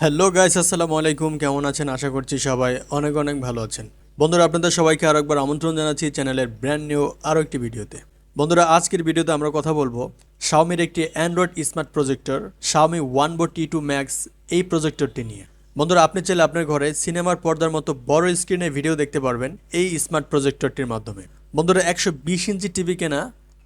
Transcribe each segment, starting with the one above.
Hello guys, আসসালামু আলাইকুম। কেমন আছেন? আশা করছি সবাই অনেক অনেক ভালো আছেন। বন্ধুরা, আপনাদের সবাইকে আরো একবার আমন্ত্রণ জানাচ্ছি চ্যানেলের ব্র্যান্ড নিউ আরও একটি ভিডিওতে। বন্ধুরা, আজকের ভিডিওতে আমরা কথা বলবো শাওমির একটি Android smart projector Xiaomi wanbo T2 Max এই প্রজেক্টরটি নিয়ে। বন্ধুরা, আপনি চাইলে আপনার ঘরে সিনেমার পর্দার মতো বড় স্ক্রিনে ভিডিও দেখতে পারবেন এই স্মার্ট প্রজেক্টরটির মাধ্যমে। বন্ধুরা, 120 ইঞ্চি টিভি কেনা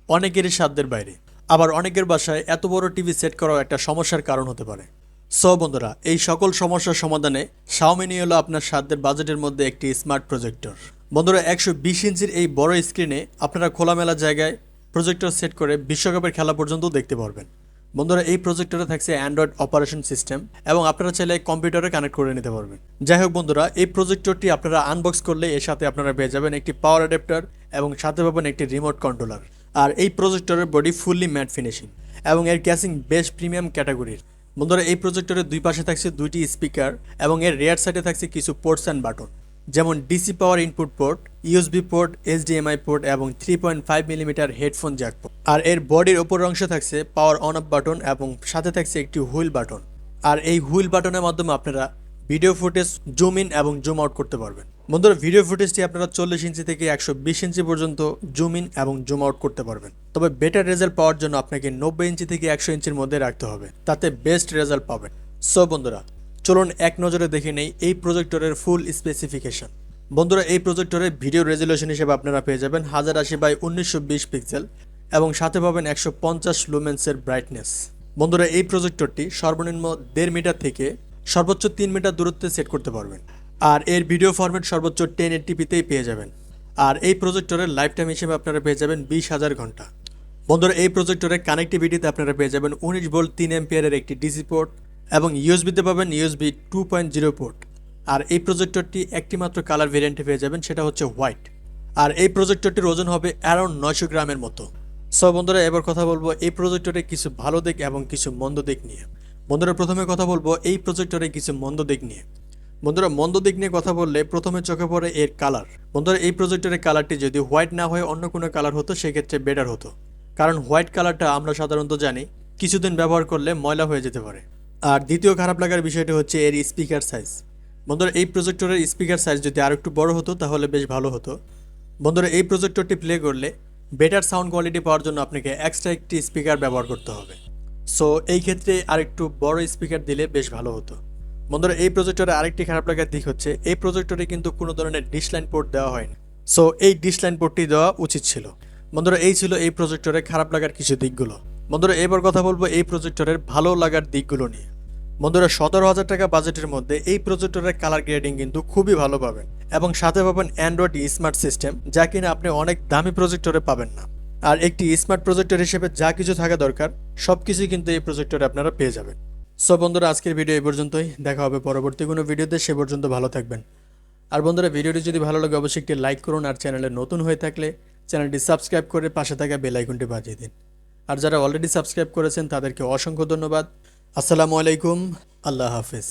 অনেকেরই সাধ্যের বাইরে, আবার অনেকের বাসায় এত বড় টিভি সেট করাও একটা সমস্যার কারণ হতে পারে। সো বন্ধুরা, এই সকল সমস্যার সমাধানে Xiaomi নিয়ে এলো আপনার সাধ্যের বাজেটের মধ্যে একটি স্মার্ট প্রজেক্টর। বন্ধুরা, 120 ইঞ্চির এই বড় স্ক্রিনে আপনারা খোলামেলা জায়গায় প্রজেক্টর সেট করে বিশ্বকাপের খেলা পর্যন্ত দেখতে পারবেন। বন্ধুরা, এই প্রজেক্টরে থাকছে অ্যান্ড্রয়েড অপারেশন সিস্টেম এবং আপনারা চাইলে কম্পিউটারে কানেক্ট করে নিতে পারবেন। যাই হোক বন্ধুরা, এই প্রজেক্টরটি আপনারা আনবক্স করলে এর সাথে আপনারা পেয়ে যাবেন একটি পাওয়ার অ্যাডাপ্টার এবং সাথে পাবেন একটি রিমোট কন্ট্রোলার। আর এই প্রজেক্টরের বডি ফুললি ম্যাট ফিনিশিং এবং এর ক্যাসিং বেশ প্রিমিয়াম ক্যাটাগরির। বন্ধুরা, এই প্রজেক্টরের দুই পাশে থাকছে দুইটি স্পিকার এবং এর রেয়ার সাইডে থাকছে কিছু পোর্টস অ্যান্ড বাটন, যেমন DC power input port, USB port, HDMI port এবং 3.5 মিলিমিটার হেডফোন জ্যাক পোর্ট। আর এর বডির ওপর অংশে থাকছে পাওয়ার অন অফ বাটন এবং সাথে থাকছে একটি হুইল বাটন। আর এই হুইল বাটনের মাধ্যমে আপনারা ভিডিও ফুটেজ জুম ইন এবং জুম আউট করতে পারবেন। বন্ধুরা, ভিডিও ফুটেজটি আপনারা 40 ইঞ্চি থেকে 120 ইঞ্চি পর্যন্ত জুম ইন এবং জুম আউট করতে পারবেন। তবে বেটার রেজাল্ট পাওয়ার জন্য আপনাকে 90 ইঞ্চি থেকে 100 ইঞ্চির মধ্যে রাখতে হবে, তাতে বেস্ট রেজাল্ট পাবেন। সো বন্ধুরা, চলুন এক নজরে দেখে নেই এই প্রজেক্টরের ফুল স্পেসিফিকেশন। বন্ধুরা, এই প্রজেক্টরের ভিডিও রেজলিউশন হিসেবে আপনারা পেয়ে যাবেন 1080x1920 পিক্সেল এবং সাথে পাবেন 150 লুমেন্সের ব্রাইটনেস। বন্ধুরা, এই প্রজেক্টরটি সর্বনিম্ন 1.5 মিটার থেকে সর্বোচ্চ 3 মিটার দূরত্বে সেট করতে পারবেন। আর এর ভিডিও ফরম্যাট সর্বোচ্চ 1080pতেই পেয়ে যাবেন। আর এই প্রজেক্টরের লাইফ টাইম হিসেবে আপনারা পেয়ে যাবেন 20,000 ঘন্টা। বন্ধুরা, এই প্রজেক্টরের কানেক্টিভিটিতে আপনারা পেয়ে যাবেন 19 ভোল্ট 3 অ্যাম্পিয়ারের একটি ডিসি পোর্ট এবং ইউএসবিতে পাবেন ইউএসবি 2.0 পোর্ট। আর এই প্রজেক্টরটি একটি মাত্র কালার ভেরিয়েন্টে পেয়ে যাবেন, সেটা হচ্ছে হোয়াইট। আর এই প্রজেক্টরটির ওজন হবে অ্যারাউন্ড 900 গ্রামের মতো। সো বন্ধুরা, এবার কথা বলবো এই প্রজেক্টরের কিছু ভালো দিক এবং কিছু মন্দ দিক নিয়ে। বন্ধুরা, প্রথমে কথা বলবো এই প্রজেক্টরের কিছু মন্দ দিক নিয়ে। বন্ধুরা, মন্দ দিক নিয়ে কথা বললে প্রথমে চোখে পড়ে এর কালার। বন্ধুরা, এই প্রজেক্টরের কালারটি যদি হোয়াইট না হয়ে অন্য কোনো কালার হতো সেক্ষেত্রে বেটার হতো, কারণ হোয়াইট কালারটা আমরা সাধারণত জানি কিছুদিন ব্যবহার করলে ময়লা হয়ে যেতে পারে। আর দ্বিতীয় খারাপ লাগার বিষয়টি হচ্ছে এর স্পিকার সাইজ। বন্ধুরা, এই প্রজেক্টরের স্পিকার সাইজ যদি আর একটু বড় হতো তাহলে বেশ ভালো হতো। বন্ধুরা, এই প্রজেক্টরটি প্লে করলে বেটার সাউন্ড কোয়ালিটি পাওয়ার জন্য আপনাকে এক্সট্রা একটি স্পিকার ব্যবহার করতে হবে। সো এই ক্ষেত্রে আরেকটু বড় স্পিকার দিলে বেশ ভালো হতো। বন্ধুরা, এই প্রজেক্টরে আরেকটি খারাপ লাগার দিক হচ্ছে এই প্রজেক্টরে কিন্তু কোনো ধরনের ডিসলাইন পোর্ট দেওয়া হয়নি। সো এই ডিসলাইন পোর্টটি দেওয়া উচিত ছিল। বন্ধুরা, এই ছিল এই প্রজেক্টরে খারাপ লাগার কিছু দিকগুলো। বন্ধুরা, এবার কথা বলবো এই প্রজেক্টরের ভালো লাগার দিকগুলো নিয়ে। বন্ধুরা, 17,000 টাকা বাজেটের মধ্যে এই প্রজেক্টরের কালার গ্রেডিং কিন্তু খুবই ভালো পাবেন এবং সাথে পাবেন অ্যান্ড্রয়েড স্মার্ট সিস্টেম, যা কিনা আপনি অনেক দামি প্রজেক্টরে পাবেন না। আর একটি স্মার্ট প্রজেক্টর হিসেবে যা কিছু থাকা দরকার সব কিছুই কিন্তু এই প্রজেক্টরে আপনারা পেয়ে যাবেন। সো বন্ধুরা, আজকের ভিডিও এই পর্যন্তই। দেখা হবে পরবর্তী কোনো ভিডিওতে, সে পর্যন্ত ভালো থাকবেন। আর বন্ধুরা, ভিডিওটি যদি ভালো লাগে অবশ্যই একটি লাইক করুন, আর চ্যানেলে নতুন হয়ে থাকলে চ্যানেলটি সাবস্ক্রাইব করে পাশে থাকা বেল আইকনটি বাজিয়ে দিন। আর যারা অলরেডি সাবস্ক্রাইব করেছেন তাদেরকে অসংখ্য ধন্যবাদ। আসসালামু আলাইকুম, আল্লাহ হাফেজ।